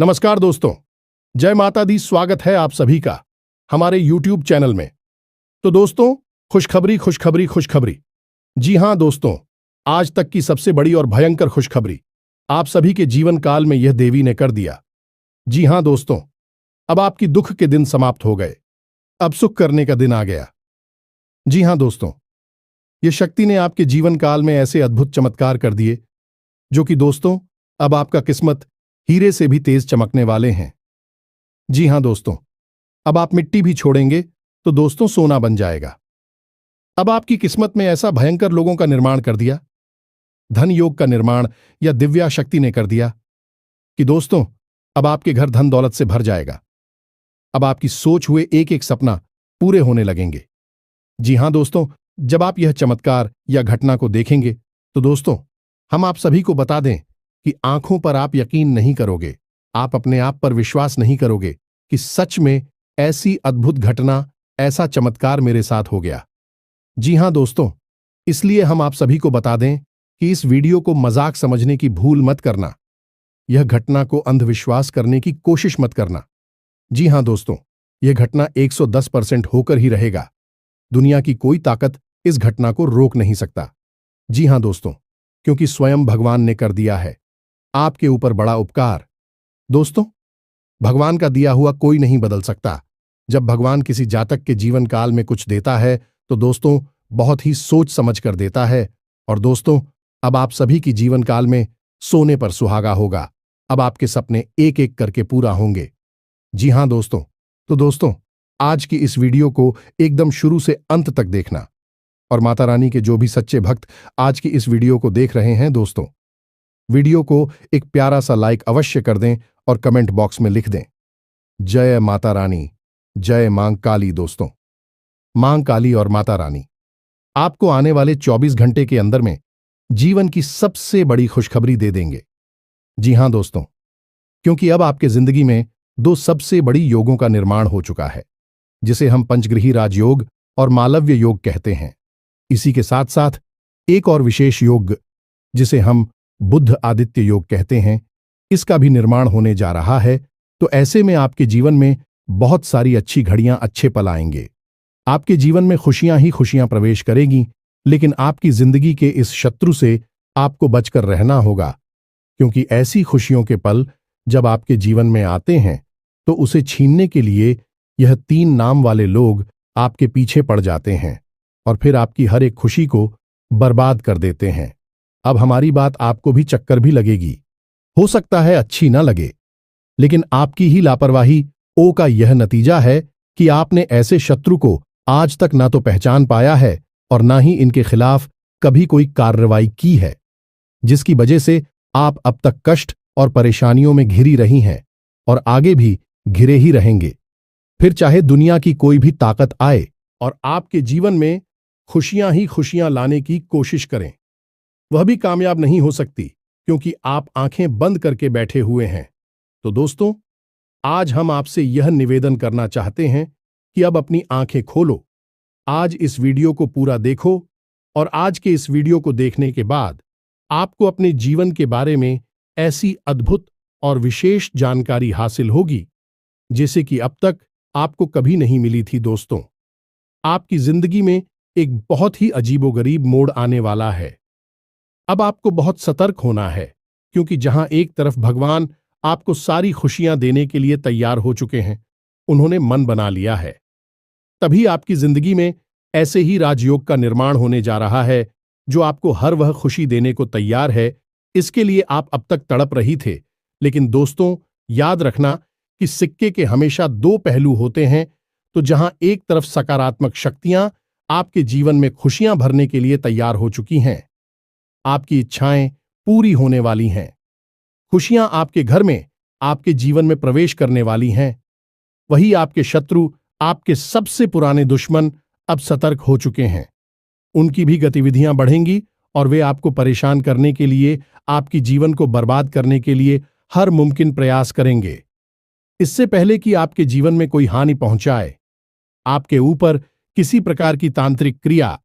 नमस्कार दोस्तों, जय माता दी। स्वागत है आप सभी का हमारे YouTube चैनल में। तो दोस्तों, खुशखबरी खुशखबरी खुशखबरी। जी हां दोस्तों, आज तक की सबसे बड़ी और भयंकर खुशखबरी आप सभी के जीवन काल में यह देवी ने कर दिया। जी हां दोस्तों, अब आपकी दुख के दिन समाप्त हो गए, अब सुख करने का दिन आ गया। जी हां दोस्तों, यह शक्ति ने आपके जीवन काल में ऐसे अद्भुत चमत्कार कर दिए जो कि दोस्तों अब आपका किस्मत हीरे से भी तेज चमकने वाले हैं। जी हां दोस्तों, अब आप मिट्टी भी छोड़ेंगे तो दोस्तों सोना बन जाएगा। अब आपकी किस्मत में ऐसा भयंकर लोगों का निर्माण कर दिया, धन योग का निर्माण या दिव्या शक्ति ने कर दिया कि दोस्तों अब आपके घर धन दौलत से भर जाएगा। अब आपकी सोच हुए एक एक सपना पूरे होने लगेंगे। जी हां दोस्तों, जब आप यह चमत्कार या घटना को देखेंगे तो दोस्तों हम आप सभी को बता दें कि आंखों पर आप यकीन नहीं करोगे, आप अपने आप पर विश्वास नहीं करोगे कि सच में ऐसी अद्भुत घटना, ऐसा चमत्कार मेरे साथ हो गया। जी हां दोस्तों, इसलिए हम आप सभी को बता दें कि इस वीडियो को मजाक समझने की भूल मत करना, यह घटना को अंधविश्वास करने की कोशिश मत करना। जी हां दोस्तों, यह घटना 110% होकर ही रहेगा। दुनिया की कोई ताकत इस घटना को रोक नहीं सकता। जी हां दोस्तों, क्योंकि स्वयं भगवान ने कर दिया है आपके ऊपर बड़ा उपकार। दोस्तों, भगवान का दिया हुआ कोई नहीं बदल सकता। जब भगवान किसी जातक के जीवन काल में कुछ देता है तो दोस्तों बहुत ही सोच समझ कर देता है। और दोस्तों अब आप सभी की जीवन काल में सोने पर सुहागा होगा। अब आपके सपने एक एक करके पूरा होंगे। जी हां दोस्तों, तो दोस्तों आज की इस वीडियो को एकदम शुरू से अंत तक देखना। और माता रानी के जो भी सच्चे भक्त आज की इस वीडियो को देख रहे हैं दोस्तों, वीडियो को एक प्यारा सा लाइक अवश्य कर दें और कमेंट बॉक्स में लिख दें, जय माता रानी, जय मां काली। दोस्तों, मां काली और माता रानी आपको आने वाले 24 घंटे के अंदर में जीवन की सबसे बड़ी खुशखबरी दे देंगे। जी हां दोस्तों, क्योंकि अब आपके जिंदगी में दो सबसे बड़ी योगों का निर्माण हो चुका है, जिसे हम पंचग्रही राजयोग और मालव्य योग कहते हैं। इसी के साथ साथ एक और विशेष योग जिसे हम बुध आदित्य योग कहते हैं, इसका भी निर्माण होने जा रहा है। तो ऐसे में आपके जीवन में बहुत सारी अच्छी घड़ियां, अच्छे पल आएंगे। आपके जीवन में खुशियां ही खुशियां प्रवेश करेगी, लेकिन आपकी जिंदगी के इस शत्रु से आपको बचकर रहना होगा, क्योंकि ऐसी खुशियों के पल जब आपके जीवन में आते हैं तो उसे छीनने के लिए यह 3 नाम वाले लोग आपके पीछे पड़ जाते हैं और फिर आपकी हर एक खुशी को बर्बाद कर देते हैं। अब हमारी बात आपको भी चक्कर भी लगेगी, हो सकता है अच्छी ना लगे, लेकिन आपकी ही लापरवाही ओ का यह नतीजा है कि आपने ऐसे शत्रु को आज तक ना तो पहचान पाया है और ना ही इनके खिलाफ कभी कोई कार्रवाई की है, जिसकी वजह से आप अब तक कष्ट और परेशानियों में घिरी रही हैं और आगे भी घिरे ही रहेंगे। फिर चाहे दुनिया की कोई भी ताकत आए और आपके जीवन में खुशियां ही खुशियां लाने की कोशिश करें, वह भी कामयाब नहीं हो सकती, क्योंकि आप आंखें बंद करके बैठे हुए हैं। तो दोस्तों आज हम आपसे यह निवेदन करना चाहते हैं कि अब अपनी आंखें खोलो, आज इस वीडियो को पूरा देखो और आज के इस वीडियो को देखने के बाद आपको अपने जीवन के बारे में ऐसी अद्भुत और विशेष जानकारी हासिल होगी जैसे कि अब तक आपको कभी नहीं मिली थी। दोस्तों, आपकी जिंदगी में एक बहुत ही अजीबोगरीब मोड़ आने वाला है। अब आपको बहुत सतर्क होना है, क्योंकि जहां एक तरफ भगवान आपको सारी खुशियां देने के लिए तैयार हो चुके हैं, उन्होंने मन बना लिया है, तभी आपकी जिंदगी में ऐसे ही राजयोग का निर्माण होने जा रहा है जो आपको हर वह खुशी देने को तैयार है। इसके लिए आप अब तक तड़प रही थे, लेकिन दोस्तों याद रखना कि सिक्के के हमेशा 2 पहलू होते हैं। तो जहां एक तरफ सकारात्मक शक्तियां आपके जीवन में खुशियां भरने के लिए तैयार हो चुकी हैं, आपकी इच्छाएं पूरी होने वाली हैं, खुशियां आपके घर में, आपके जीवन में प्रवेश करने वाली हैं, वही आपके शत्रु, आपके सबसे पुराने दुश्मन अब सतर्क हो चुके हैं। उनकी भी गतिविधियां बढ़ेंगी और वे आपको परेशान करने के लिए, आपकी जीवन को बर्बाद करने के लिए हर मुमकिन प्रयास करेंगे। इससे पहले कि आपके जीवन में कोई हानि पहुंचाए, आपके ऊपर किसी प्रकार की तांत्रिक क्रिया,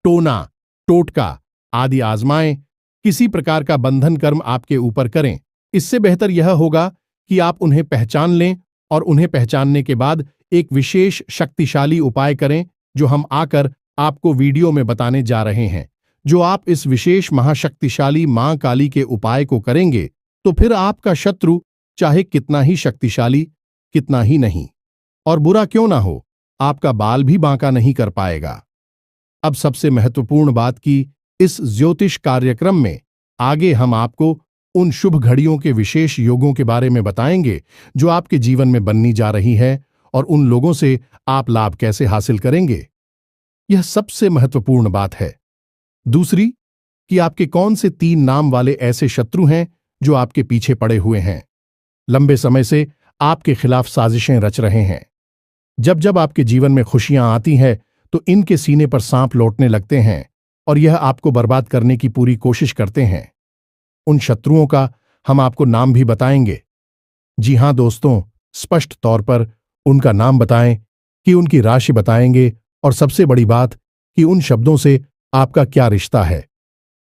टोना, टोटका आदि आजमाएं, किसी प्रकार का बंधन कर्म आपके ऊपर करें, इससे बेहतर यह होगा कि आप उन्हें पहचान लें और उन्हें पहचानने के बाद एक विशेष शक्तिशाली उपाय करें जो हम आकर आपको वीडियो में बताने जा रहे हैं। जो आप इस विशेष महाशक्तिशाली मां काली के उपाय को करेंगे तो फिर आपका शत्रु चाहे कितना ही शक्तिशाली, कितना ही नहीं, और बुरा क्यों ना हो, आपका बाल भी बांका नहीं कर पाएगा। अब सबसे महत्वपूर्ण बात कि इस ज्योतिष कार्यक्रम में आगे हम आपको उन शुभ घड़ियों के विशेष योगों के बारे में बताएंगे जो आपके जीवन में बननी जा रही है और उन लोगों से आप लाभ कैसे हासिल करेंगे। यह सबसे महत्वपूर्ण बात है। दूसरी कि आपके कौन से 3 नाम वाले ऐसे शत्रु हैं जो आपके पीछे पड़े हुए हैं, लंबे समय से आपके खिलाफ साजिशें रच रहे हैं। जब जब आपके जीवन में खुशियां आती हैं तो इनके सीने पर सांप लौटने लगते हैं और यह आपको बर्बाद करने की पूरी कोशिश करते हैं। उन शत्रुओं का हम आपको नाम भी बताएंगे। जी हां दोस्तों, स्पष्ट तौर पर उनका नाम बताएं, कि उनकी राशि बताएंगे, और सबसे बड़ी बात कि उन शब्दों से आपका क्या रिश्ता है,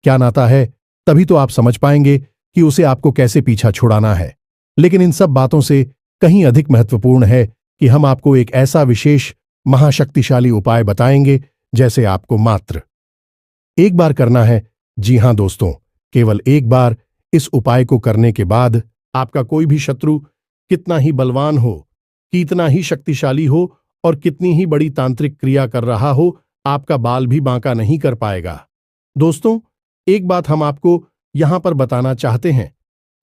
क्या नाता है। तभी तो आप समझ पाएंगे कि उसे आपको कैसे पीछा छुड़ाना है। लेकिन इन सब बातों से कहीं अधिक महत्वपूर्ण है कि हम आपको एक ऐसा विशेष महाशक्तिशाली उपाय बताएंगे जैसे आपको मात्र एक बार करना है। जी हां दोस्तों, केवल एक बार इस उपाय को करने के बाद आपका कोई भी शत्रु कितना ही बलवान हो, कितना ही शक्तिशाली हो और कितनी ही बड़ी तांत्रिक क्रिया कर रहा हो, आपका बाल भी बांका नहीं कर पाएगा। दोस्तों, एक बात हम आपको यहां पर बताना चाहते हैं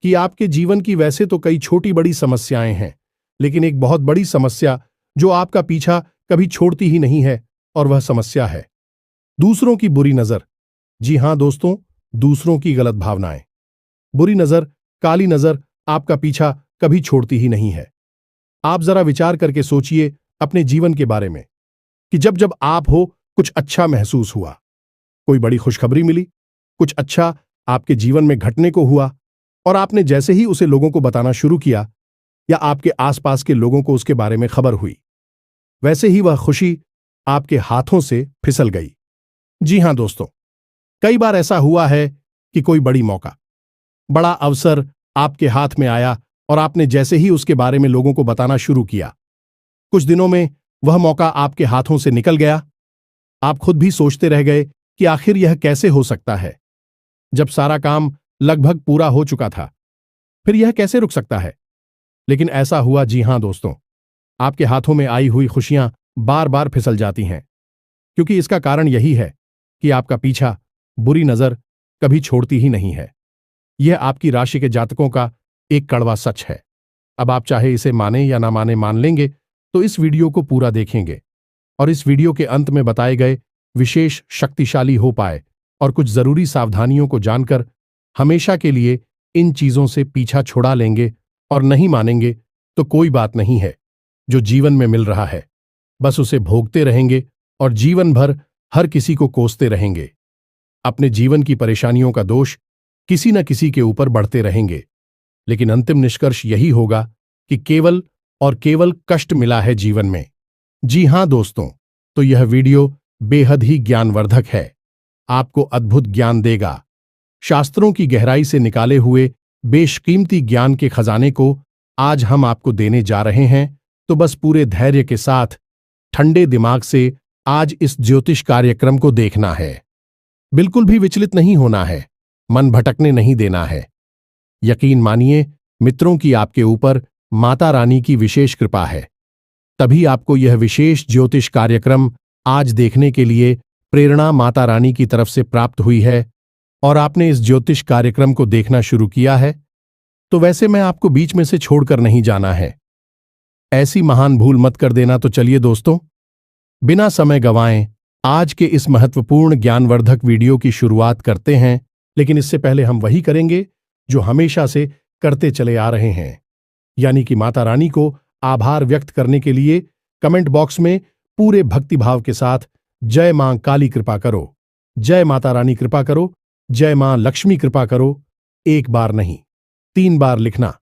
कि आपके जीवन की वैसे तो कई छोटी बड़ी समस्याएं हैं, लेकिन एक बहुत बड़ी समस्या जो आपका पीछा कभी छोड़ती ही नहीं है, और वह समस्या है दूसरों की बुरी नजर। जी हां दोस्तों, दूसरों की गलत भावनाएं, बुरी नजर, काली नजर आपका पीछा कभी छोड़ती ही नहीं है। आप जरा विचार करके सोचिए अपने जीवन के बारे में कि जब जब आप हो कुछ अच्छा महसूस हुआ, कोई बड़ी खुशखबरी मिली, कुछ अच्छा आपके जीवन में घटने को हुआ, और आपने जैसे ही उसे लोगों को बताना शुरू किया या आपके आसपास के लोगों को उसके बारे में खबर हुई, वैसे ही वह खुशी आपके हाथों से फिसल गई। जी हां दोस्तों, कई बार ऐसा हुआ है कि कोई बड़ी मौका, बड़ा अवसर आपके हाथ में आया और आपने जैसे ही उसके बारे में लोगों को बताना शुरू किया, कुछ दिनों में वह मौका आपके हाथों से निकल गया। आप खुद भी सोचते रह गए कि आखिर यह कैसे हो सकता है, जब सारा काम लगभग पूरा हो चुका था, फिर यह कैसे रुक सकता है। लेकिन ऐसा हुआ। जी हां दोस्तों, आपके हाथों में आई हुई खुशियां बार बार फिसल जाती हैं, क्योंकि इसका कारण यही है कि आपका पीछा, बुरी नजर कभी छोड़ती ही नहीं है। यह आपकी राशि के जातकों का एक कड़वा सच है। अब आप चाहे इसे माने या ना माने, मान लेंगे तो इस वीडियो को पूरा देखेंगे और इस वीडियो के अंत में बताए गए विशेष शक्तिशाली हो पाए और कुछ जरूरी सावधानियों को जानकर हमेशा के लिए इन चीजों से पीछा छुड़ा लेंगे। और नहीं मानेंगे तो कोई बात नहीं है, जो जीवन में मिल रहा है बस उसे भोगते रहेंगे और जीवन भर हर किसी को कोसते रहेंगे। अपने जीवन की परेशानियों का दोष किसी न किसी के ऊपर बढ़ते रहेंगे, लेकिन अंतिम निष्कर्ष यही होगा कि केवल और केवल कष्ट मिला है जीवन में। जी हां दोस्तों, तो यह वीडियो बेहद ही ज्ञानवर्धक है, आपको अद्भुत ज्ञान देगा। शास्त्रों की गहराई से निकाले हुए बेशकीमती ज्ञान के खजाने को आज हम आपको देने जा रहे हैं। तो बस पूरे धैर्य के साथ, ठंडे दिमाग से आज इस ज्योतिष कार्यक्रम को देखना है। बिल्कुल भी विचलित नहीं होना है, मन भटकने नहीं देना है। यकीन मानिए मित्रों की आपके ऊपर माता रानी की विशेष कृपा है, तभी आपको यह विशेष ज्योतिष कार्यक्रम आज देखने के लिए प्रेरणा माता रानी की तरफ से प्राप्त हुई है और आपने इस ज्योतिष कार्यक्रम को देखना शुरू किया है। तो वैसे मैं आपको बीच में से छोड़कर नहीं जाना है, ऐसी महान भूल मत कर देना। तो चलिए दोस्तों, बिना समय गंवाएं आज के इस महत्वपूर्ण ज्ञानवर्धक वीडियो की शुरुआत करते हैं। लेकिन इससे पहले हम वही करेंगे जो हमेशा से करते चले आ रहे हैं, यानी कि माता रानी को आभार व्यक्त करने के लिए कमेंट बॉक्स में पूरे भक्तिभाव के साथ जय मां काली कृपा करो, जय माता रानी कृपा करो, जय मां लक्ष्मी कृपा करो, एक बार नहीं 3 बार लिखना।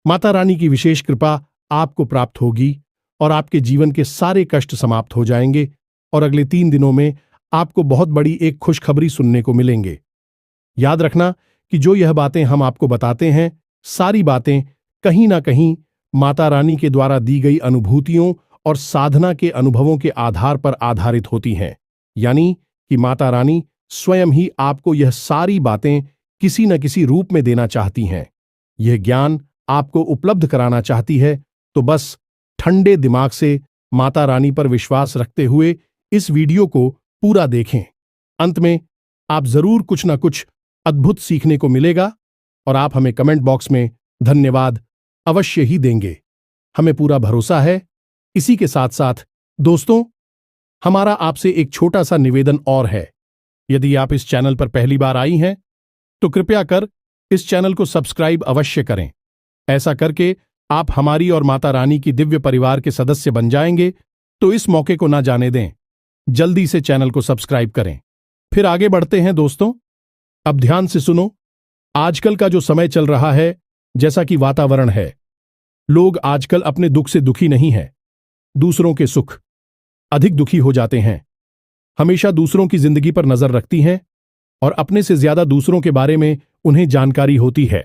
माता रानी की विशेष कृपा आपको प्राप्त होगी और आपके जीवन के सारे कष्ट समाप्त हो जाएंगे और अगले 3 दिनों में आपको बहुत बड़ी एक खुशखबरी सुनने को मिलेंगे। याद रखना कि जो यह बातें हम आपको बताते हैं, सारी बातें कहीं ना कहीं माता रानी के द्वारा दी गई अनुभूतियों और साधना के अनुभवों के आधार पर आधारित होती हैं। यानी कि माता रानी स्वयं ही आपको यह सारी बातें किसी न किसी रूप में देना चाहती हैं। यह ज्ञान आपको उपलब्ध कराना चाहती है, तो बस ठंडे दिमाग से माता रानी पर विश्वास रखते हुए इस वीडियो को पूरा देखें। अंत में आप जरूर कुछ ना कुछ अद्भुत सीखने को मिलेगा और आप हमें कमेंट बॉक्स में धन्यवाद अवश्य ही देंगे। हमें पूरा भरोसा है। इसी के साथ साथ दोस्तों, हमारा आपसे एक छोटा सा निवेदन और है। यदि आप इस चैनल पर पहली बार आई हैं तो कृपया कर इस चैनल को सब्सक्राइब अवश्य करें। ऐसा करके आप हमारी और माता रानी की दिव्य परिवार के सदस्य बन जाएंगे, तो इस मौके को ना जाने दें। जल्दी से चैनल को सब्सक्राइब करें। फिर आगे बढ़ते हैं दोस्तों। अब ध्यान से सुनो। आजकल का जो समय चल रहा है, जैसा कि वातावरण है, लोग आजकल अपने दुख से दुखी नहीं हैं, दूसरों के सुख अधिक दुखी हो जाते हैं। हमेशा दूसरों की जिंदगी पर नजर रखती हैं और अपने से ज्यादा दूसरों के बारे में उन्हें जानकारी होती है,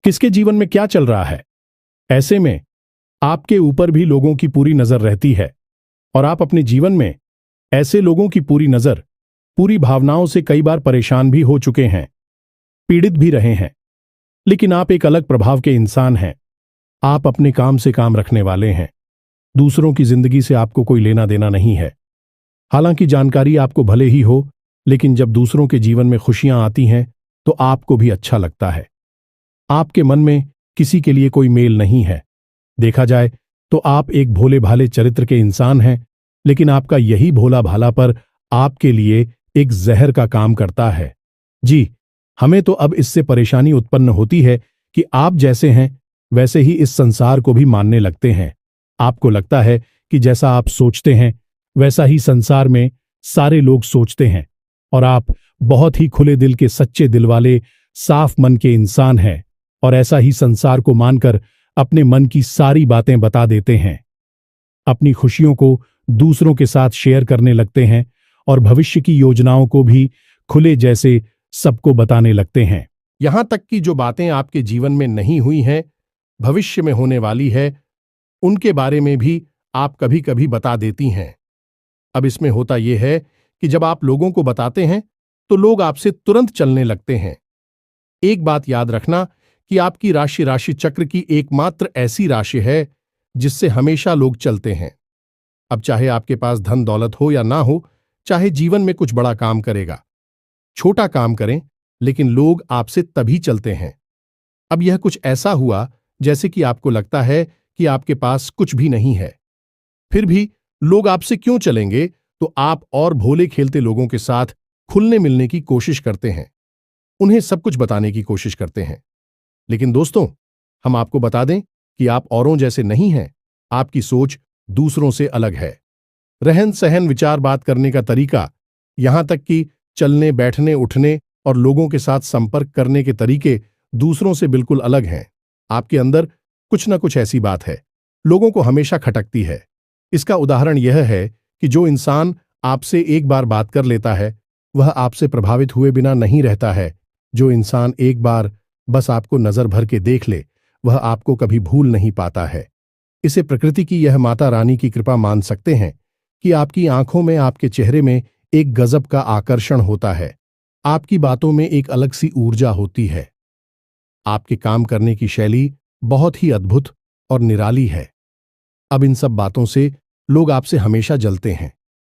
किसके जीवन में क्या चल रहा है। ऐसे में आपके ऊपर भी लोगों की पूरी नजर रहती है और आप अपने जीवन में ऐसे लोगों की पूरी नजर, पूरी भावनाओं से कई बार परेशान भी हो चुके हैं, पीड़ित भी रहे हैं। लेकिन आप एक अलग प्रभाव के इंसान हैं। आप अपने काम से काम रखने वाले हैं। दूसरों की जिंदगी से आपको कोई लेना देना नहीं है। हालांकि जानकारी आपको भले ही हो, लेकिन जब दूसरों के जीवन में खुशियां आती हैं तो आपको भी अच्छा लगता है। आपके मन में किसी के लिए कोई मेल नहीं है। देखा जाए तो आप एक भोले भाले चरित्र के इंसान हैं, लेकिन आपका यही भोला भाला पर आपके लिए एक जहर का काम करता है। जी, हमें तो अब इससे परेशानी उत्पन्न होती है कि आप जैसे हैं वैसे ही इस संसार को भी मानने लगते हैं। आपको लगता है कि जैसा आप सोचते हैं वैसा ही संसार में सारे लोग सोचते हैं और आप बहुत ही खुले दिल के, सच्चे दिल वाले, साफ मन के इंसान हैं और ऐसा ही संसार को मानकर अपने मन की सारी बातें बता देते हैं। अपनी खुशियों को दूसरों के साथ शेयर करने लगते हैं और भविष्य की योजनाओं को भी खुले जैसे सबको बताने लगते हैं। यहां तक कि जो बातें आपके जीवन में नहीं हुई हैं, भविष्य में होने वाली है, उनके बारे में भी आप कभी कभी बता देती हैं। अब इसमें होता यह है कि जब आप लोगों को बताते हैं तो लोग आपसे तुरंत चलने लगते हैं। एक बात याद रखना कि आपकी राशि चक्र की एकमात्र ऐसी राशि है जिससे हमेशा लोग चलते हैं। अब चाहे आपके पास धन दौलत हो या ना हो, चाहे जीवन में कुछ बड़ा काम करेगा, छोटा काम करें, लेकिन लोग आपसे तभी चलते हैं। अब यह कुछ ऐसा हुआ जैसे कि आपको लगता है कि आपके पास कुछ भी नहीं है, फिर भी लोग आपसे क्यों चलेंगे, तो आप और भोले खेलते लोगों के साथ खुलने मिलने की कोशिश करते हैं, उन्हें सब कुछ बताने की कोशिश करते हैं। लेकिन दोस्तों, हम आपको बता दें कि आप औरों जैसे नहीं हैं। आपकी सोच दूसरों से अलग है। रहन सहन, विचार, बात करने का तरीका, यहां तक कि चलने, बैठने, उठने और लोगों के साथ संपर्क करने के तरीके दूसरों से बिल्कुल अलग हैं। आपके अंदर कुछ न कुछ ऐसी बात है, लोगों को हमेशा खटकती है। इसका उदाहरण यह है कि जो इंसान आपसे एक बार बात कर लेता है वह आपसे प्रभावित हुए बिना नहीं रहता है। जो इंसान एक बार बस आपको नजर भर के देख ले वह आपको कभी भूल नहीं पाता है। इसे प्रकृति की यह माता रानी की कृपा मान सकते हैं कि आपकी आंखों में, आपके चेहरे में एक गजब का आकर्षण होता है। आपकी बातों में एक अलग सी ऊर्जा होती है। आपके काम करने की शैली बहुत ही अद्भुत और निराली है। अब इन सब बातों से लोग आपसे हमेशा जलते हैं,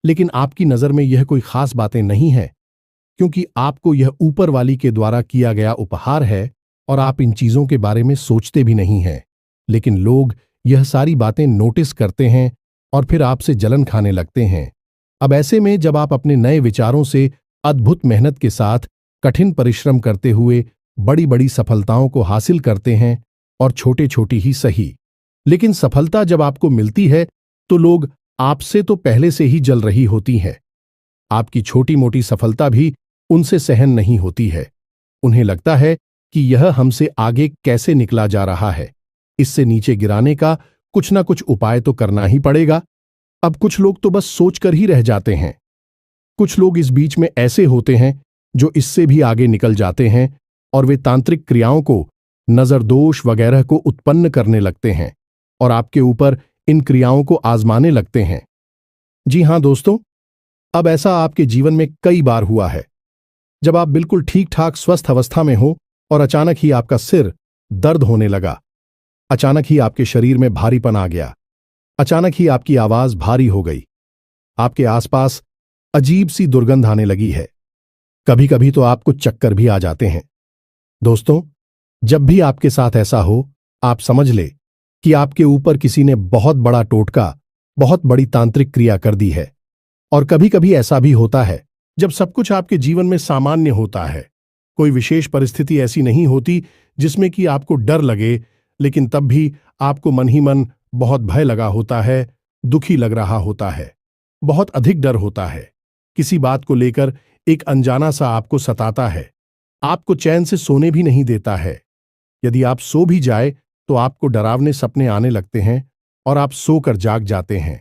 लेकिन आपकी नजर में यह कोई खास बातें नहीं है, क्योंकि आपको यह ऊपर वाली के द्वारा किया गया उपहार है और आप इन चीजों के बारे में सोचते भी नहीं हैं। लेकिन लोग यह सारी बातें नोटिस करते हैं और फिर आपसे जलन खाने लगते हैं। अब ऐसे में जब आप अपने नए विचारों से अद्भुत मेहनत के साथ कठिन परिश्रम करते हुए बड़ी बड़ी सफलताओं को हासिल करते हैं, और छोटी छोटी ही सही, लेकिन सफलता जब आपको मिलती है तो लोग आपसे तो पहले से ही जल रही होती हैं। आपकी छोटी मोटी सफलता भी उनसे सहन नहीं होती है। उन्हें लगता है कि यह हमसे आगे कैसे निकला जा रहा है, इससे नीचे गिराने का कुछ ना कुछ उपाय तो करना ही पड़ेगा। अब कुछ लोग तो बस सोचकर ही रह जाते हैं। कुछ लोग इस बीच में ऐसे होते हैं जो इससे भी आगे निकल जाते हैं और वे तांत्रिक क्रियाओं को नजर दोष वगैरह को उत्पन्न करने लगते हैं और आपके ऊपर इन क्रियाओं को आजमाने लगते हैं। जी हां दोस्तों, अब ऐसा आपके जीवन में कई बार हुआ है, जब आप बिल्कुल ठीक ठाक स्वस्थ अवस्था में हो और अचानक ही आपका सिर दर्द होने लगा, अचानक ही आपके शरीर में भारीपन आ गया, अचानक ही आपकी आवाज भारी हो गई, आपके आसपास अजीब सी दुर्गंध आने लगी है, कभी कभी तो आपको चक्कर भी आ जाते हैं। दोस्तों, जब भी आपके साथ ऐसा हो, आप समझ ले कि आपके ऊपर किसी ने बहुत बड़ा टोटका, बहुत बड़ी तांत्रिक क्रिया कर दी है। और कभी कभी ऐसा भी होता है जब सब कुछ आपके जीवन में सामान्य होता है, कोई विशेष परिस्थिति ऐसी नहीं होती जिसमें कि आपको डर लगे, लेकिन तब भी आपको मन ही मन बहुत भय लगा होता है, दुखी लग रहा होता है, बहुत अधिक डर होता है, किसी बात को लेकर एक अनजाना सा आपको सताता है, आपको चैन से सोने भी नहीं देता है। यदि आप सो भी जाए तो आपको डरावने सपने आने लगते हैं और आप सोकर जाग जाते हैं।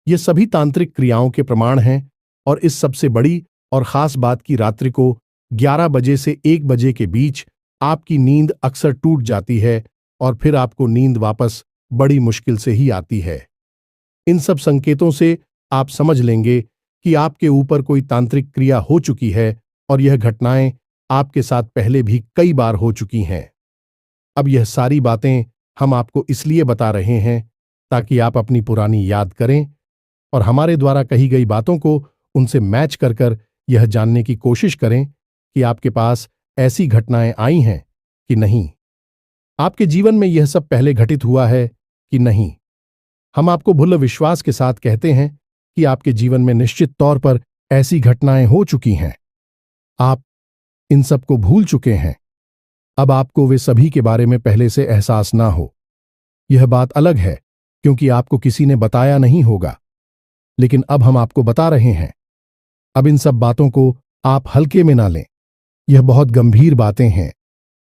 ये सभी तांत्रिक क्रियाओं के प्रमाण हैं। और इस सबसे बड़ी और खास बात की रात्रि को 11 बजे से 1 बजे के बीच आपकी नींद अक्सर टूट जाती है और फिर आपको नींद वापस बड़ी मुश्किल से ही आती है। इन सब संकेतों से आप समझ लेंगे कि आपके ऊपर कोई तांत्रिक क्रिया हो चुकी है और यह घटनाएं आपके साथ पहले भी कई बार हो चुकी हैं। अब यह सारी बातें हम आपको इसलिए बता रहे हैं ताकि आप अपनी पुरानी याद करें और हमारे द्वारा कही गई बातों को उनसे मैच कर कर यह जानने की कोशिश करें कि आपके पास ऐसी घटनाएं आई हैं कि नहीं, आपके जीवन में यह सब पहले घटित हुआ है कि नहीं। हम आपको भुल्ल विश्वास के साथ कहते हैं कि आपके जीवन में निश्चित तौर पर ऐसी घटनाएं हो चुकी हैं। आप इन सब को भूल चुके हैं। अब आपको वे सभी के बारे में पहले से एहसास ना हो। यह बात अलग है क्योंकि आपको किसी ने बताया नहीं होगा, लेकिन अब हम आपको बता रहे हैं। अब इन सब बातों को आप हल्के में ना लें, यह बहुत गंभीर बातें हैं।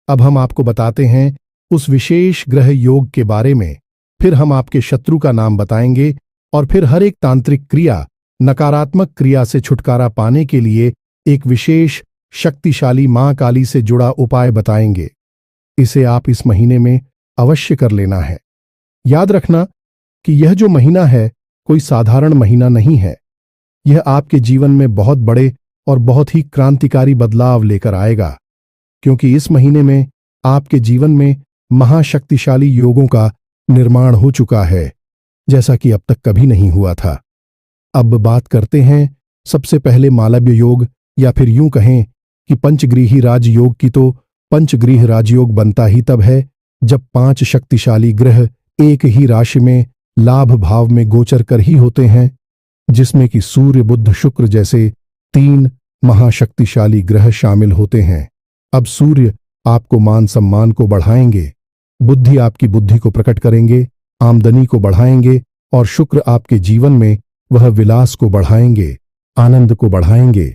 अब हम आपको बताते हैं उस विशेष ग्रह योग के बारे में, फिर हम आपके शत्रु का नाम बताएंगे और फिर हर एक तांत्रिक क्रिया, नकारात्मक क्रिया से छुटकारा पाने के लिए एक विशेष शक्तिशाली मां काली से जुड़ा उपाय बताएंगे। इसे आप इस महीने में अवश्य कर लेना है। याद रखना कि यह जो महीना है कोई साधारण महीना नहीं है। यह आपके जीवन में बहुत बड़े और बहुत ही क्रांतिकारी बदलाव लेकर आएगा, क्योंकि इस महीने में आपके जीवन में महाशक्तिशाली योगों का निर्माण हो चुका है, जैसा कि अब तक कभी नहीं हुआ था। अब बात करते हैं सबसे पहले मालव्य योग, या फिर यूं कहें कि पंचग्रीही राजयोग की। तो पंचग्रीह राजयोग बनता ही तब है जब 5 शक्तिशाली ग्रह एक ही राशि में लाभ भाव में गोचर कर ही होते हैं, जिसमें कि सूर्य, बुध, शुक्र जैसे 3 महाशक्तिशाली ग्रह शामिल होते हैं। अब सूर्य आपको मान सम्मान को बढ़ाएंगे, बुद्धि आपकी बुद्धि को प्रकट करेंगे, आमदनी को बढ़ाएंगे, और शुक्र आपके जीवन में वह विलास को बढ़ाएंगे, आनंद को बढ़ाएंगे।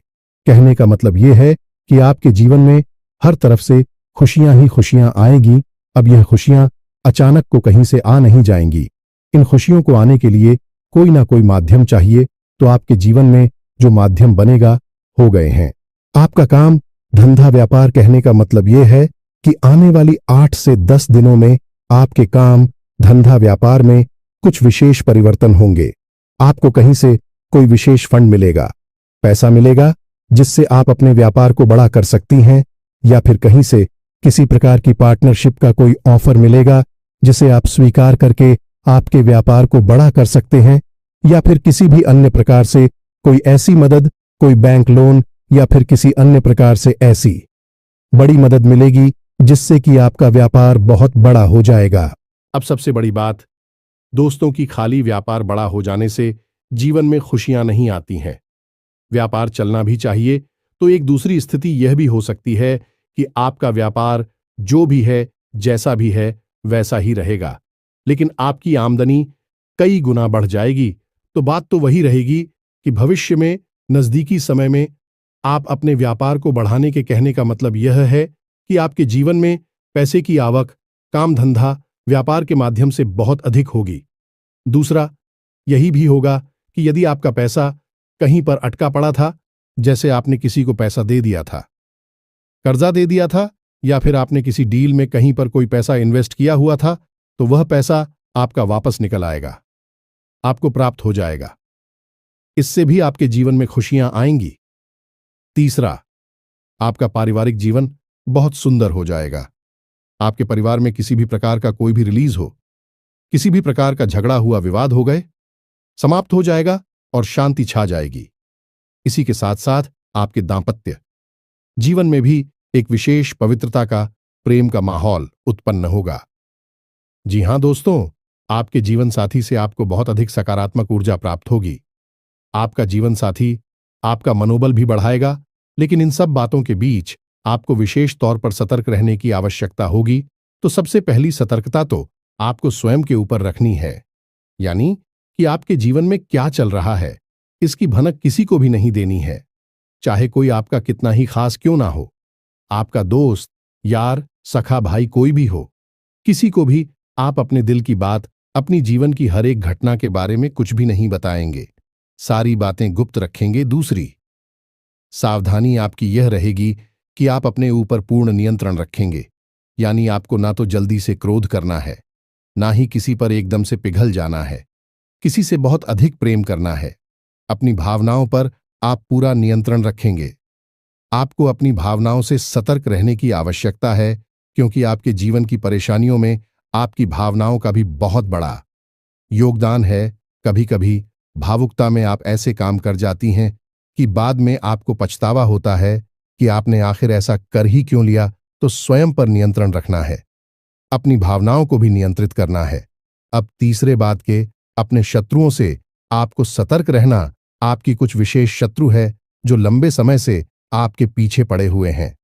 कहने का मतलब यह है कि आपके जीवन में हर तरफ से खुशियां ही खुशियां आएगी। अब यह खुशियां अचानक को कहीं से आ नहीं जाएंगी। इन खुशियों को आने के लिए कोई ना कोई माध्यम चाहिए, तो आपके जीवन में जो माध्यम बनेगा हो गए हैं। आपका काम, धंधा, व्यापार, कहने का मतलब यह है कि आने वाली 8 से 10 दिनों में आपके काम, धंधा, व्यापार में कुछ विशेष परिवर्तन होंगे। आपको कहीं से कोई विशेष फंड मिलेगा, पैसा मिलेगा जिससे आप अपने व्यापार को बड़ा कर सकती हैं, या फिर कहीं से किसी प्रकार की पार्टनरशिप का कोई ऑफर मिलेगा जिसे आप स्वीकार करके आपके व्यापार को बड़ा कर सकते हैं, या फिर किसी भी अन्य प्रकार से कोई ऐसी मदद, कोई बैंक लोन या फिर किसी अन्य प्रकार से ऐसी बड़ी मदद मिलेगी जिससे कि आपका व्यापार बहुत बड़ा हो जाएगा। अब सबसे बड़ी बात दोस्तों की, खाली व्यापार बड़ा हो जाने से जीवन में खुशियां नहीं आती हैं। व्यापार चलना भी चाहिए, तो एक दूसरी स्थिति यह भी हो सकती है कि आपका व्यापार जो भी है, जैसा भी है, वैसा ही रहेगा, लेकिन आपकी आमदनी कई गुना बढ़ जाएगी। तो बात तो वही रहेगी कि भविष्य में, नजदीकी समय में आप अपने व्यापार को बढ़ाने के कहने का मतलब यह है कि आपके जीवन में पैसे की आवक, काम धंधा, व्यापार के माध्यम से बहुत अधिक होगी। दूसरा यही भी होगा कि यदि आपका पैसा कहीं पर अटका पड़ा था, जैसे आपने किसी को पैसा दे दिया था, कर्जा दे दिया था, या फिर आपने किसी डील में कहीं पर कोई पैसा इन्वेस्ट किया हुआ था, तो वह पैसा आपका वापस निकल आएगा, आपको प्राप्त हो जाएगा। इससे भी आपके जीवन में खुशियां आएंगी। तीसरा, आपका पारिवारिक जीवन बहुत सुंदर हो जाएगा। आपके परिवार में किसी भी प्रकार का कोई भी रिलीज हो, किसी भी प्रकार का झगड़ा हुआ विवाद हो गए, समाप्त हो जाएगा और शांति छा जाएगी। इसी के साथ साथ आपके दांपत्य जीवन में भी एक विशेष पवित्रता का, प्रेम का माहौल उत्पन्न होगा। जी हां दोस्तों, आपके जीवन साथी से आपको बहुत अधिक सकारात्मक ऊर्जा प्राप्त होगी। आपका जीवन साथी आपका मनोबल भी बढ़ाएगा, लेकिन इन सब बातों के बीच आपको विशेष तौर पर सतर्क रहने की आवश्यकता होगी। तो सबसे पहली सतर्कता तो आपको स्वयं के ऊपर रखनी है, यानी कि आपके जीवन में क्या चल रहा है इसकी भनक किसी को भी नहीं देनी है, चाहे कोई आपका कितना ही खास क्यों ना हो। आपका दोस्त, यार, सखा, भाई कोई भी हो, किसी को भी आप अपने दिल की बात, अपनी जीवन की हर एक घटना के बारे में कुछ भी नहीं बताएंगे, सारी बातें गुप्त रखेंगे। दूसरी सावधानी आपकी यह रहेगी कि आप अपने ऊपर पूर्ण नियंत्रण रखेंगे, यानी आपको ना तो जल्दी से क्रोध करना है, ना ही किसी पर एकदम से पिघल जाना है, किसी से बहुत अधिक प्रेम करना है। अपनी भावनाओं पर आप पूरा नियंत्रण रखेंगे। आपको अपनी भावनाओं से सतर्क रहने की आवश्यकता है, क्योंकि आपके जीवन की परेशानियों में आपकी भावनाओं का भी बहुत बड़ा योगदान है। कभी कभी भावुकता में आप ऐसे काम कर जाती हैं कि बाद में आपको पछतावा होता है कि आपने आखिर ऐसा कर ही क्यों लिया। तो स्वयं पर नियंत्रण रखना है, अपनी भावनाओं को भी नियंत्रित करना है। अब तीसरे बात के, अपने शत्रुओं से आपको सतर्क रहना। आपकी कुछ विशेष शत्रु है जो लंबे समय से आपके पीछे पड़े हुए हैं।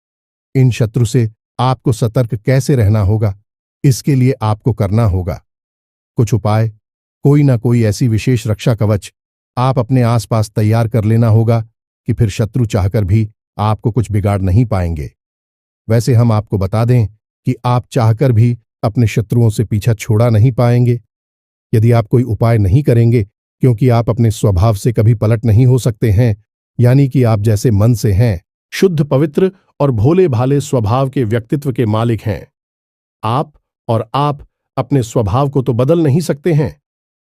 इन शत्रु से आपको सतर्क कैसे रहना होगा, इसके लिए आपको करना होगा कुछ उपाय। कोई ना कोई ऐसी विशेष रक्षा कवच आप अपने आसपास तैयार कर लेना होगा कि फिर शत्रु चाहकर भी आपको कुछ बिगाड़ नहीं पाएंगे। वैसे हम आपको बता दें कि आप चाहकर भी अपने शत्रुओं से पीछा छोड़ा नहीं पाएंगे यदि आप कोई उपाय नहीं करेंगे, क्योंकि आप अपने स्वभाव से कभी पलट नहीं हो सकते हैं, यानी कि आप जैसे मन से हैं, शुद्ध, पवित्र और भोले भाले स्वभाव के व्यक्तित्व के मालिक हैं आप, और आप अपने स्वभाव को तो बदल नहीं सकते हैं।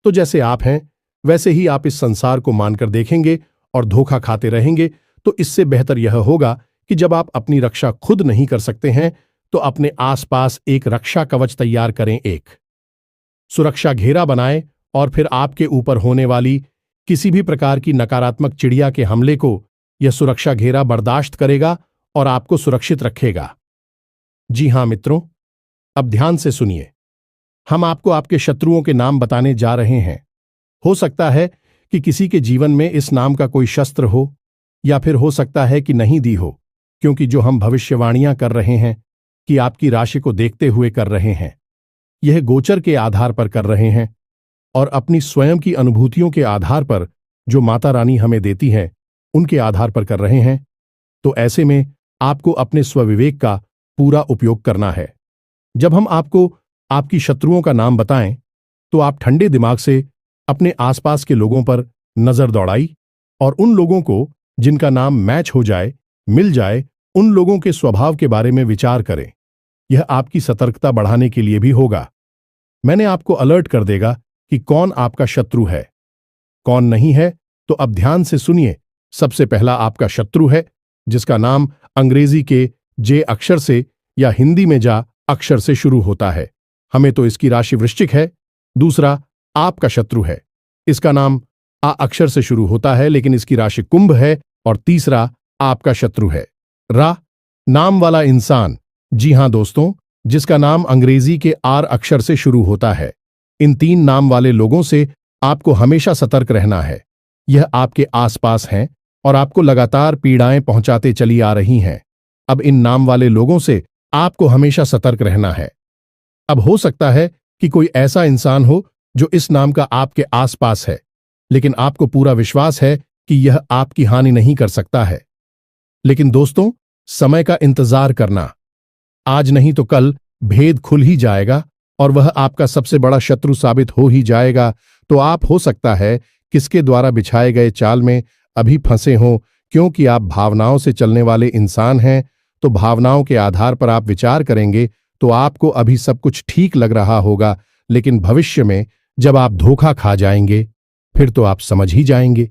तो जैसे आप हैं वैसे ही आप इस संसार को मानकर देखेंगे और धोखा खाते रहेंगे। तो इससे बेहतर यह होगा कि जब आप अपनी रक्षा खुद नहीं कर सकते हैं तो अपने आसपास एक रक्षा कवच तैयार करें, एक सुरक्षा घेरा बनाएं, और फिर आपके ऊपर होने वाली किसी भी प्रकार की नकारात्मक चिड़िया के हमले को यह सुरक्षा घेरा बर्दाश्त करेगा और आपको सुरक्षित रखेगा। जी हां मित्रों, अब ध्यान से सुनिए। हम आपको आपके शत्रुओं के नाम बताने जा रहे हैं। हो सकता है कि किसी के जीवन में इस नाम का कोई शस्त्र हो, या फिर हो सकता है कि नहीं दी हो, क्योंकि जो हम भविष्यवाणियां कर रहे हैं कि आपकी राशि को देखते हुए कर रहे हैं, यह गोचर के आधार पर कर रहे हैं और अपनी स्वयं की अनुभूतियों के आधार पर जो माता रानी हमें देती हैं उनके आधार पर कर रहे हैं। तो ऐसे में आपको अपने स्वविवेक का पूरा उपयोग करना है। जब हम आपको आपकी शत्रुओं का नाम बताएं तो आप ठंडे दिमाग से अपने आसपास के लोगों पर नजर दौड़ाई और उन लोगों को जिनका नाम मैच हो जाए, मिल जाए, उन लोगों के स्वभाव के बारे में विचार करें। यह आपकी सतर्कता बढ़ाने के लिए भी होगा। मैंने आपको अलर्ट कर देगा कि कौन आपका शत्रु है, कौन नहीं है। तो अब ध्यान से सुनिए। सबसे पहला आपका शत्रु है जिसका नाम अंग्रेजी के जे अक्षर से या हिंदी में जा अक्षर से शुरू होता है। हमें तो इसकी राशि वृश्चिक है। दूसरा आपका शत्रु है, इसका नाम आ अक्षर से शुरू होता है लेकिन इसकी राशि कुंभ है। और तीसरा आपका शत्रु है रा नाम वाला इंसान। जी हां दोस्तों, जिसका नाम अंग्रेजी के आर अक्षर से शुरू होता है। इन तीन नाम वाले लोगों से आपको हमेशा सतर्क रहना है। यह आपके आसपास हैं और आपको लगातार पीड़ाएं पहुंचाते चली आ रही हैं। अब इन नाम वाले लोगों से आपको हमेशा सतर्क रहना है। अब हो सकता है कि कोई ऐसा इंसान हो जो इस नाम का आपके आसपास है, लेकिन आपको पूरा विश्वास है कि यह आपकी हानि नहीं कर सकता है। लेकिन दोस्तों, समय का इंतजार करना, आज नहीं तो कल भेद खुल ही जाएगा और वह आपका सबसे बड़ा शत्रु साबित हो ही जाएगा। तो आप हो सकता है किसके द्वारा बिछाए गए चाल में अभी फंसे हों, क्योंकि आप भावनाओं से चलने वाले इंसान हैं। तो भावनाओं के आधार पर आप विचार करेंगे तो आपको अभी सब कुछ ठीक लग रहा होगा, लेकिन भविष्य में जब आप धोखा खा जाएंगे फिर तो आप समझ ही जाएंगे,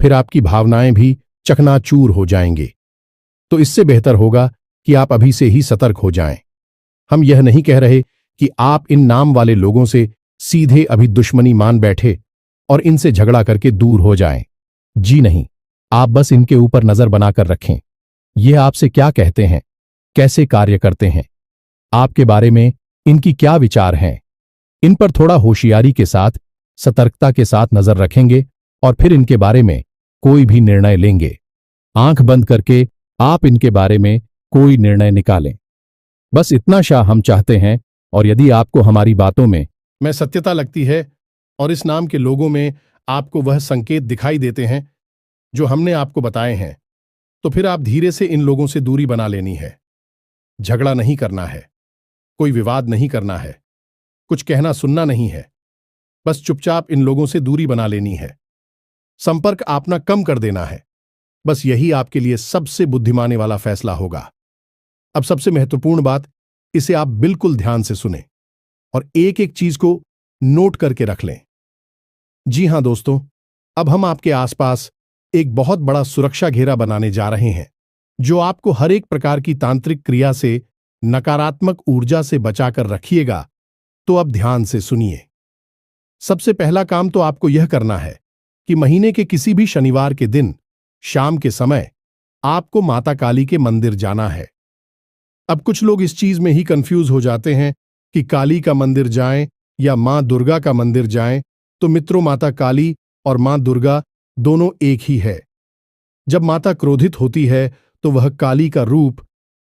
फिर आपकी भावनाएं भी चकनाचूर हो जाएंगे। तो इससे बेहतर होगा कि आप अभी से ही सतर्क हो जाएं। हम यह नहीं कह रहे कि आप इन नाम वाले लोगों से सीधे अभी दुश्मनी मान बैठे और इनसे झगड़ा करके दूर हो जाएं। जी नहीं, आप बस इनके ऊपर नजर बनाकर रखें। ये आपसे क्या कहते हैं, कैसे कार्य करते हैं, आपके बारे में इनकी क्या विचार हैं, इन पर थोड़ा होशियारी के साथ, सतर्कता के साथ नजर रखेंगे और फिर इनके बारे में कोई भी निर्णय लेंगे। आंख बंद करके आप इनके बारे में कोई निर्णय निकालें। बस इतना शाह हम चाहते हैं, और यदि आपको हमारी बातों में सत्यता लगती है और इस नाम के लोगों में आपको वह संकेत दिखाई देते हैं जो हमने आपको बताए हैं, तो फिर आप धीरे से इन लोगों से दूरी बना लेनी है। झगड़ा नहीं करना है, कोई विवाद नहीं करना है, कुछ कहना सुनना नहीं है, बस चुपचाप इन लोगों से दूरी बना लेनी है, संपर्क अपना कम कर देना है। बस यही आपके लिए सबसे बुद्धिमानी वाला फैसला होगा। अब सबसे महत्वपूर्ण बात, इसे आप बिल्कुल ध्यान से सुनें और एक एक चीज को नोट करके रख लें। जी हां दोस्तों, अब हम आपके आसपास एक बहुत बड़ा सुरक्षा घेरा बनाने जा रहे हैं, जो आपको हर एक प्रकार की तांत्रिक क्रिया से, नकारात्मक ऊर्जा से बचाकर रखिएगा। तो अब ध्यान से सुनिए। सबसे पहला काम तो आपको यह करना है कि महीने के किसी भी शनिवार के दिन शाम के समय आपको माता काली के मंदिर जाना है। अब कुछ लोग इस चीज में ही कंफ्यूज हो जाते हैं कि काली का मंदिर जाएं या मां दुर्गा का मंदिर जाएं। तो मित्रों, माता काली और मां दुर्गा दोनों एक ही है। जब माता क्रोधित होती है तो वह काली का रूप,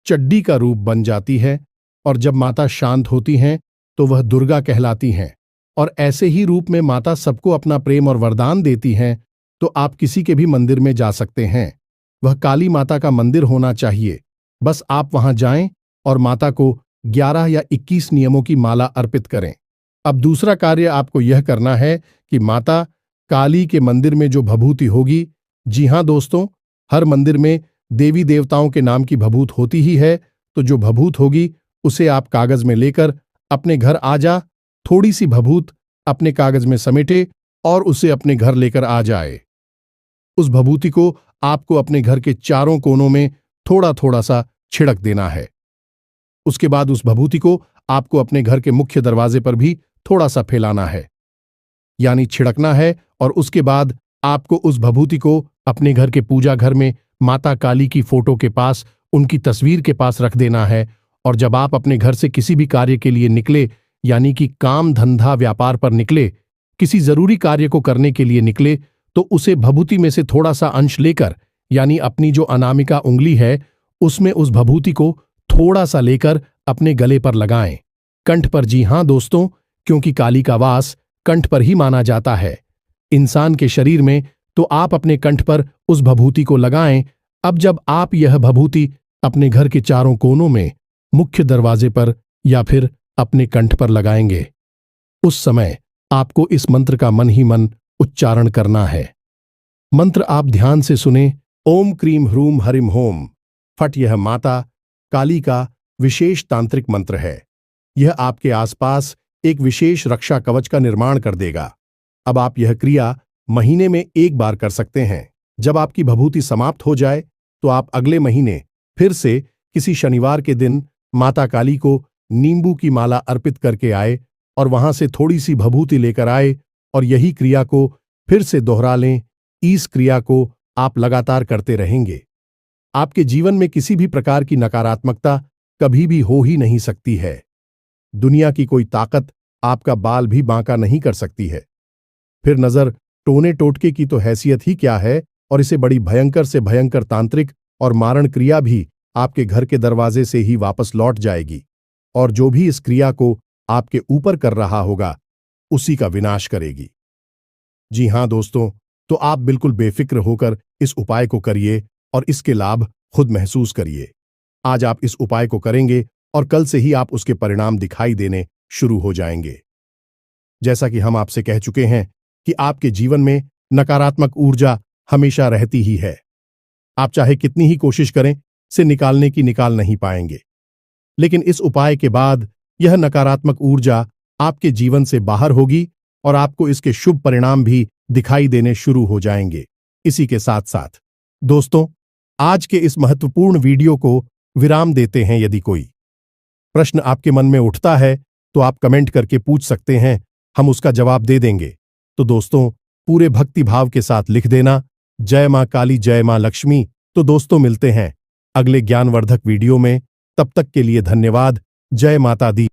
चड्डी का रूप बन जाती है, और जब माता शांत होती हैं तो वह दुर्गा कहलाती हैं। और ऐसे ही रूप में माता सबको अपना प्रेम और वरदान देती हैं। तो आप किसी के भी मंदिर में जा सकते हैं, वह काली माता का मंदिर होना चाहिए। बस आप वहां जाएं और माता को 11 या 21 नियमों की माला अर्पित करें। अब दूसरा कार्य आपको यह करना है कि माता काली के मंदिर में जो भभूति होगी, जी हां दोस्तों, हर मंदिर में देवी देवताओं के नाम की भभूत होती ही है, तो जो भभूत होगी उसे आप कागज में लेकर अपने घर आ जा। थोड़ी सी भभूत अपने कागज में समेटे और उसे अपने घर लेकर आ जाए। उस भभूति को आपको अपने घर के चारों कोनों में थोड़ा थोड़ा सा छिड़क देना है। उसके बाद उस भभूति को आपको अपने घर के मुख्य दरवाजे पर भी थोड़ा सा फैलाना है, यानी छिड़कना है। और उसके बाद आपको उस भभूति को अपने घर के पूजा घर में माता काली की फोटो के पास, उनकी तस्वीर के पास रख देना है। और जब आप अपने घर से किसी भी कार्य के लिए निकले, यानी कि काम धंधा व्यापार पर निकले, किसी जरूरी कार्य को करने के लिए निकले, तो उसे भभूति में से थोड़ा सा अंश लेकर, यानी अपनी जो अनामिका उंगली है उसमें उस भभूति को थोड़ा सा लेकर अपने गले पर लगाएं, कंठ पर। जी हां दोस्तों, क्योंकि काली का वास कंठ पर ही माना जाता है इंसान के शरीर में, तो आप अपने कंठ पर उस भभूति को लगाएं। अब जब आप यह भभूति अपने घर के चारों कोनों में, मुख्य दरवाजे पर या फिर अपने कंठ पर लगाएंगे, उस समय आपको इस मंत्र का मन ही मन उच्चारण करना है। मंत्र आप ध्यान से सुने। ओम क्रीम ह्रूम हरिम होम फट। यह माता काली का विशेष तांत्रिक मंत्र है। यह आपके आसपास एक विशेष रक्षा कवच का निर्माण कर देगा। अब आप यह क्रिया महीने में एक बार कर सकते हैं। जब आपकी भभूति समाप्त हो जाए तो आप अगले महीने फिर से किसी शनिवार के दिन माता काली को नींबू की माला अर्पित करके आए और वहां से थोड़ी सी भभूति लेकर आए और यही क्रिया को फिर से दोहरा लें। इस क्रिया को आप लगातार करते रहेंगे। आपके जीवन में किसी भी प्रकार की नकारात्मकता कभी भी हो ही नहीं सकती है। दुनिया की कोई ताकत आपका बाल भी बांका नहीं कर सकती है। फिर नजर टोने टोटके की तो हैसियत ही क्या है, और इसे बड़ी भयंकर से भयंकर तांत्रिक और मारण क्रिया भी आपके घर के दरवाजे से ही वापस लौट जाएगी, और जो भी इस क्रिया को आपके ऊपर कर रहा होगा उसी का विनाश करेगी। जी हां दोस्तों, तो आप बिल्कुल बेफिक्र होकर इस उपाय को करिए और इसके लाभ खुद महसूस करिए। आज आप इस उपाय को करेंगे और कल से ही आप उसके परिणाम दिखाई देने शुरू हो जाएंगे। जैसा कि हम आपसे कह चुके हैं कि आपके जीवन में नकारात्मक ऊर्जा हमेशा रहती ही है। आप चाहे कितनी ही कोशिश करें, से निकालने की निकाल नहीं पाएंगे। लेकिन इस उपाय के बाद यह नकारात्मक ऊर्जा आपके जीवन से बाहर होगी और आपको इसके शुभ परिणाम भी दिखाई देने शुरू हो जाएंगे। इसी के साथ साथ दोस्तों, आज के इस महत्वपूर्ण वीडियो को विराम देते हैं। यदि कोई प्रश्न आपके मन में उठता है तो आप कमेंट करके पूछ सकते हैं, हम उसका जवाब दे देंगे। तो दोस्तों, पूरे भक्ति भाव के साथ लिख देना, जय मां काली, जय मां लक्ष्मी। तो दोस्तों, मिलते हैं अगले ज्ञानवर्धक वीडियो में। तब तक के लिए धन्यवाद। जय माता दी।